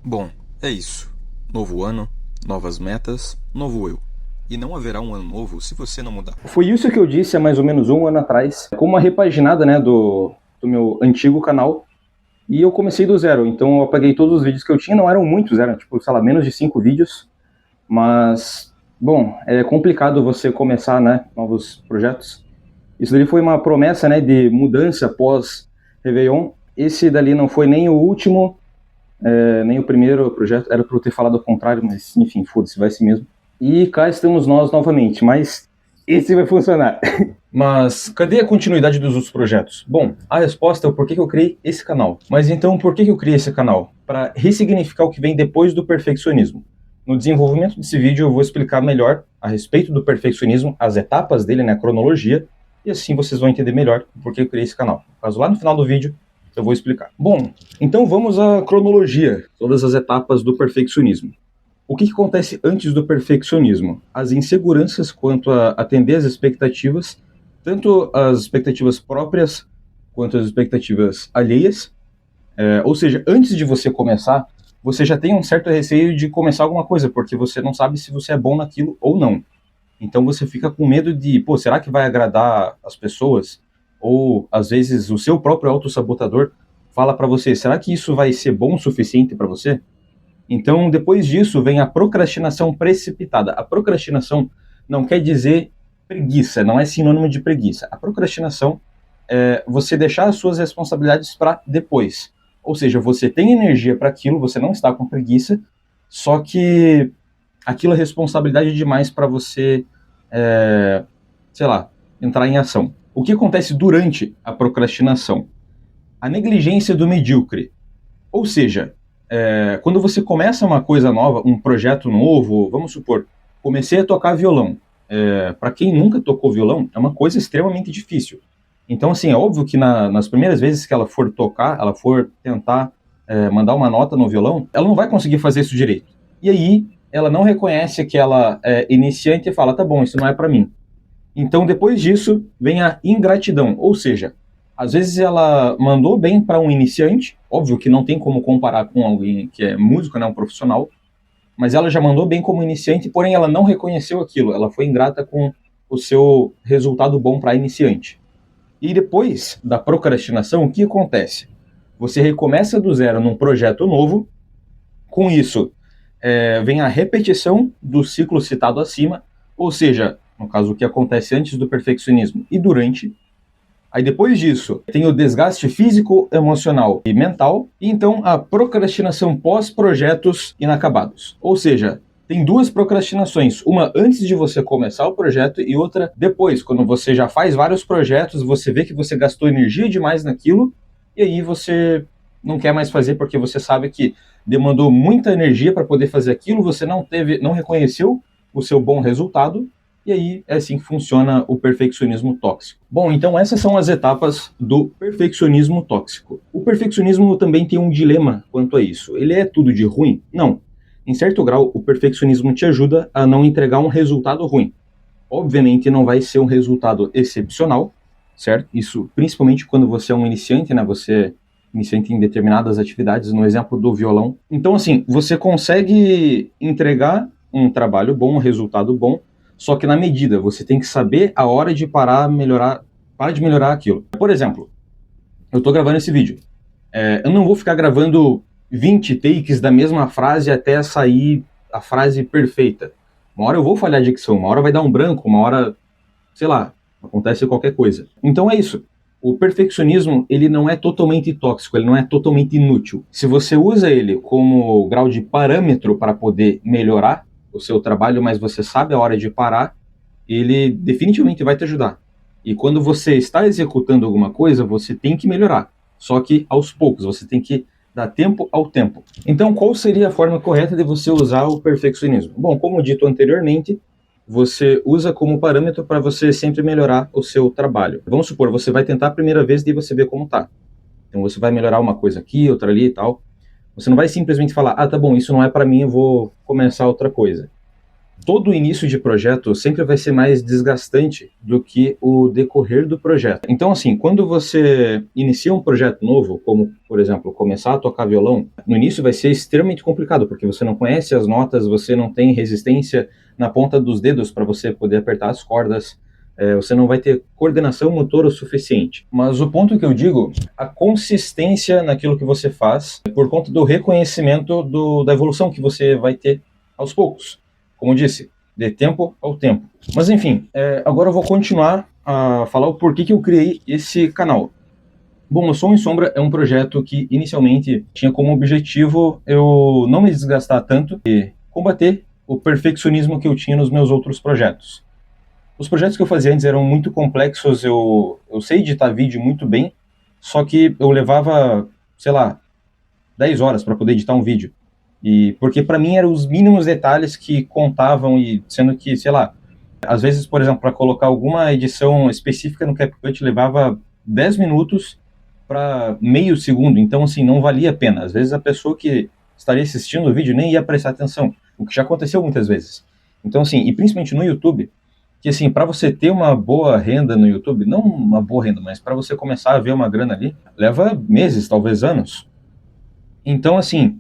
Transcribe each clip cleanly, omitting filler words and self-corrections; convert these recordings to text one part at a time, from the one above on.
Bom, é isso. Novo ano, novas metas, novo eu. E não haverá um ano novo se você não mudar. Foi isso que eu disse há mais ou menos um ano atrás, com uma repaginada, né, do meu antigo canal, e eu comecei do zero. Então eu apaguei todos os vídeos que eu tinha, não eram muitos, eram tipo, sei lá, menos de 5 vídeos, mas, bom, é complicado você começar, né, novos projetos. Isso dali foi uma promessa, né, de mudança pós Réveillon. Esse dali não foi nem o último, nem o primeiro projeto, era para eu ter falado o contrário, mas enfim, foda-se, vai assim mesmo. E cá estamos nós novamente, mas esse vai funcionar. Mas cadê a continuidade dos outros projetos? Bom, a resposta é o porquê que eu criei esse canal. Mas então, por que eu criei esse canal? Para ressignificar o que vem depois do perfeccionismo. No desenvolvimento desse vídeo eu vou explicar melhor a respeito do perfeccionismo, as etapas dele, né, a cronologia, e assim vocês vão entender melhor por que eu criei esse canal. No caso, lá no final do vídeo eu vou explicar. Bom, então vamos à cronologia, todas as etapas do perfeccionismo. O que acontece antes do perfeccionismo? As inseguranças quanto a atender as expectativas, tanto as expectativas próprias quanto as expectativas alheias. Ou seja, antes de você começar, você já tem um certo receio de começar alguma coisa, porque você não sabe se você é bom naquilo ou não. Então você fica com medo de, pô, será que vai agradar as pessoas? Ou às vezes o seu próprio autossabotador fala para você, será que isso vai ser bom o suficiente para você? Então, depois disso, vem a procrastinação precipitada. A procrastinação não quer dizer preguiça, não é sinônimo de preguiça. A procrastinação é você deixar as suas responsabilidades para depois. Ou seja, você tem energia para aquilo, você não está com preguiça, só que aquilo é responsabilidade demais para você, sei lá, entrar em ação. O que acontece durante a procrastinação? A negligência do medíocre. Ou seja, quando você começa uma coisa nova, um projeto novo, vamos supor, comecei a tocar violão. Para quem nunca tocou violão, é uma coisa extremamente difícil. Então, assim, é óbvio que nas primeiras vezes que ela for tocar, ela for tentar mandar uma nota no violão, ela não vai conseguir fazer isso direito. E aí, ela não reconhece que ela é iniciante e fala, tá bom, isso não é para mim. Então, depois disso, vem a ingratidão, ou seja, às vezes ela mandou bem para um iniciante, óbvio que não tem como comparar com alguém que é músico, né, um profissional, mas ela já mandou bem como iniciante, porém ela não reconheceu aquilo, ela foi ingrata com o seu resultado bom para iniciante. E depois da procrastinação, o que acontece? Você recomeça do zero num projeto novo, com isso vem a repetição do ciclo citado acima, ou seja, no caso o que acontece antes do perfeccionismo e durante. Aí depois disso, tem o desgaste físico, emocional e mental, e então a procrastinação pós-projetos inacabados. Ou seja, tem duas procrastinações, uma antes de você começar o projeto e outra depois, quando você já faz vários projetos, você vê que você gastou energia demais naquilo, e aí você não quer mais fazer porque você sabe que demandou muita energia para poder fazer aquilo, você não reconheceu o seu bom resultado, e aí é assim que funciona o perfeccionismo tóxico. Bom, então essas são as etapas do perfeccionismo tóxico. O perfeccionismo também tem um dilema quanto a isso. Ele é tudo de ruim? Não. Em certo grau, o perfeccionismo te ajuda a não entregar um resultado ruim. Obviamente não vai ser um resultado excepcional, certo? Isso principalmente quando você é um iniciante, né? Você é iniciante em determinadas atividades, no exemplo do violão. Então, assim, você consegue entregar um trabalho bom, um resultado bom, só que na medida, você tem que saber a hora de parar de melhorar aquilo. Por exemplo, eu estou gravando esse vídeo. Eu não vou ficar gravando 20 takes da mesma frase até sair a frase perfeita. Uma hora eu vou falhar a dicção, uma hora vai dar um branco, uma hora, sei lá, acontece qualquer coisa. Então é isso. O perfeccionismo, ele não é totalmente tóxico, ele não é totalmente inútil. Se você usa ele como grau de parâmetro para poder melhorar o seu trabalho, mas você sabe a hora de parar, ele definitivamente vai te ajudar. E quando você está executando alguma coisa, você tem que melhorar. Só que aos poucos, você tem que dar tempo ao tempo. Então, qual seria a forma correta de você usar o perfeccionismo? Bom, como dito anteriormente, você usa como parâmetro para você sempre melhorar o seu trabalho. Vamos supor, você vai tentar a primeira vez e você vê como tá. Então você vai melhorar uma coisa aqui, outra ali e tal. Você não vai simplesmente falar, ah, tá bom, isso não é para mim, eu vou começar outra coisa. todo início de projeto sempre vai ser mais desgastante do que o decorrer do projeto. Então, assim, quando você inicia um projeto novo, como, por exemplo, começar a tocar violão, no início vai ser extremamente complicado, porque você não conhece as notas, você não tem resistência na ponta dos dedos para você poder apertar as cordas, você não vai ter coordenação motora o suficiente. Mas o ponto que eu digo, a consistência naquilo que você faz, por conta do reconhecimento da evolução que você vai ter aos poucos. Como eu disse, de tempo ao tempo. Mas enfim, agora eu vou continuar a falar o porquê que eu criei esse canal. Bom, o Som em Sombra é um projeto que inicialmente tinha como objetivo eu não me desgastar tanto e combater o perfeccionismo que eu tinha nos meus outros projetos. Os projetos que eu fazia antes eram muito complexos, eu sei editar vídeo muito bem, só que eu levava, sei lá, 10 horas para poder editar um vídeo. E porque para mim eram os mínimos detalhes que contavam, e sendo que, sei lá, às vezes, por exemplo, para colocar alguma edição específica no CapCut levava 10 minutos para meio segundo, então assim, não valia a pena. Às vezes a pessoa que estaria assistindo o vídeo nem ia prestar atenção, o que já aconteceu muitas vezes. Então assim, e principalmente no YouTube, que assim, para você ter uma boa renda no YouTube, não uma boa renda, mas para você começar a ver uma grana ali, leva meses, talvez anos. Então assim,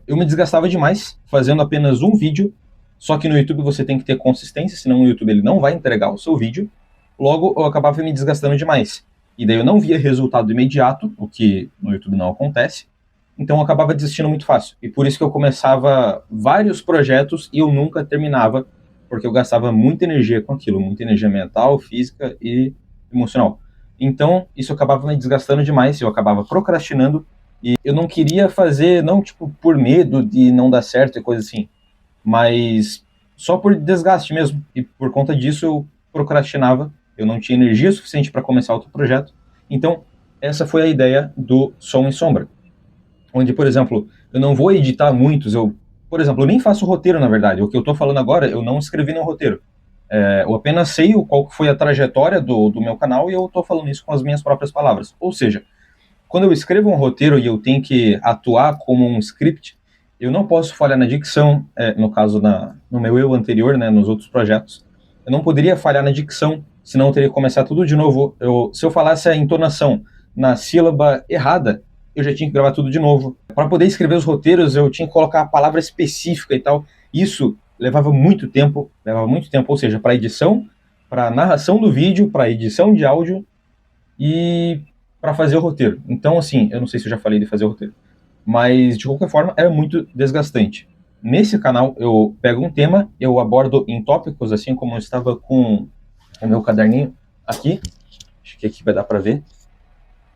eu me desgastava demais fazendo apenas um vídeo, só que no YouTube você tem que ter consistência, senão o YouTube ele não vai entregar o seu vídeo. Logo, eu acabava me desgastando demais. E daí eu não via resultado imediato, o que no YouTube não acontece. Então eu acabava desistindo muito fácil. E por isso que eu começava vários projetos e eu nunca terminava, porque eu gastava muita energia com aquilo, muita energia mental, física e emocional. Então isso acabava me desgastando demais, eu acabava procrastinando. E eu não queria fazer, não tipo por medo de não dar certo e coisa assim, mas só por desgaste mesmo. E por conta disso eu procrastinava, eu não tinha energia suficiente para começar outro projeto. Então, essa foi a ideia do Som em Sombra. Onde, por exemplo, eu não vou editar muitos, por exemplo, eu nem faço roteiro, na verdade. O que eu estou falando agora, eu não escrevi no roteiro. Eu apenas sei qual foi a trajetória do meu canal e eu estou falando isso com as minhas próprias palavras. Ou seja, quando eu escrevo um roteiro e eu tenho que atuar como um script, eu não posso falhar na dicção, no caso no meu eu anterior, né, nos outros projetos, eu não poderia falhar na dicção, senão eu teria que começar tudo de novo. Se eu falasse a entonação na sílaba errada, eu já tinha que gravar tudo de novo. Para poder escrever os roteiros, eu tinha que colocar a palavra específica e tal. Isso levava muito tempo, ou seja, para edição, para narração do vídeo, para edição de áudio e para fazer o roteiro. Então, assim, eu não sei se eu já falei de fazer o roteiro, mas de qualquer forma é muito desgastante. Nesse canal eu pego um tema, eu abordo em tópicos, assim como eu estava com o meu caderninho aqui, acho que aqui vai dar para ver,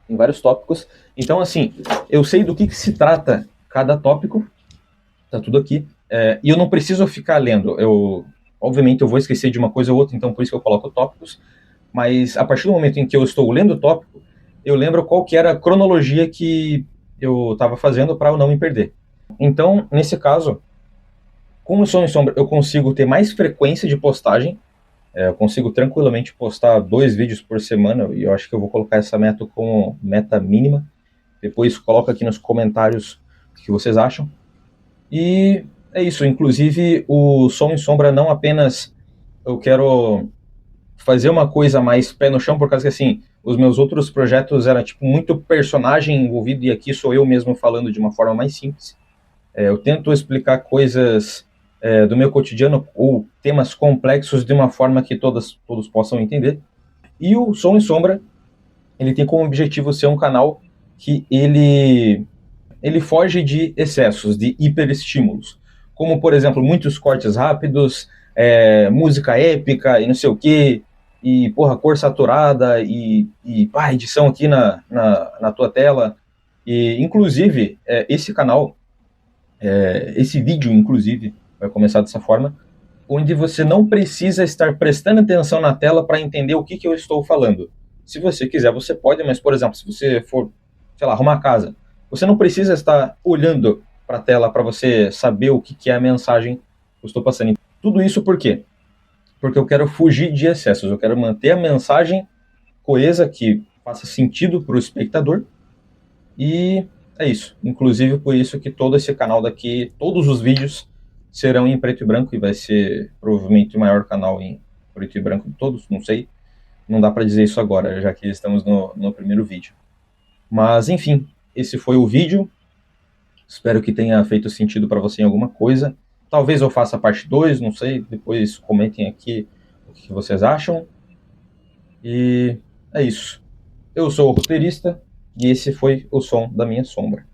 em vários tópicos. Então, assim, eu sei do que se trata cada tópico, tá tudo aqui, e eu não preciso ficar lendo. Obviamente eu vou esquecer de uma coisa ou outra, então por isso que eu coloco tópicos, mas a partir do momento em que eu estou lendo o tópico, eu lembro qual que era a cronologia que eu estava fazendo para eu não me perder. Então, nesse caso, com o Som em Sombra, eu consigo ter mais frequência de postagem, eu consigo tranquilamente postar 2 vídeos por semana, e eu acho que eu vou colocar essa meta como meta mínima. Depois coloca aqui nos comentários o que vocês acham. E é isso, inclusive o Som em Sombra não apenas eu quero fazer uma coisa mais pé no chão, por causa que assim, os meus outros projetos era tipo muito personagem envolvido e aqui sou eu mesmo falando de uma forma mais simples. Eu tento explicar coisas do meu cotidiano ou temas complexos de uma forma que todos possam entender. E o Som em Sombra, ele tem como objetivo ser um canal que ele foge de excessos, de hiperestímulos. Como, por exemplo, muitos cortes rápidos, música épica e não sei o quê, e, porra, cor saturada e edição aqui na tua tela. E, inclusive, esse canal, esse vídeo, inclusive, vai começar dessa forma, onde você não precisa estar prestando atenção na tela para entender o que eu estou falando. Se você quiser, você pode, mas, por exemplo, se você for, sei lá, arrumar a casa, você não precisa estar olhando para a tela para você saber o que é a mensagem que eu estou passando. Tudo isso por quê? Porque eu quero fugir de excessos, eu quero manter a mensagem coesa, que faça sentido para o espectador, e é isso. Inclusive por isso que todo esse canal daqui, todos os vídeos serão em preto e branco, e vai ser provavelmente o maior canal em preto e branco de todos, não sei. Não dá para dizer isso agora, já que estamos no primeiro vídeo. Mas, enfim, esse foi o vídeo. Espero que tenha feito sentido para você em alguma coisa. Talvez eu faça a parte 2, não sei. Depois comentem aqui o que vocês acham. E é isso. Eu sou o roteirista e esse foi o som da minha sombra.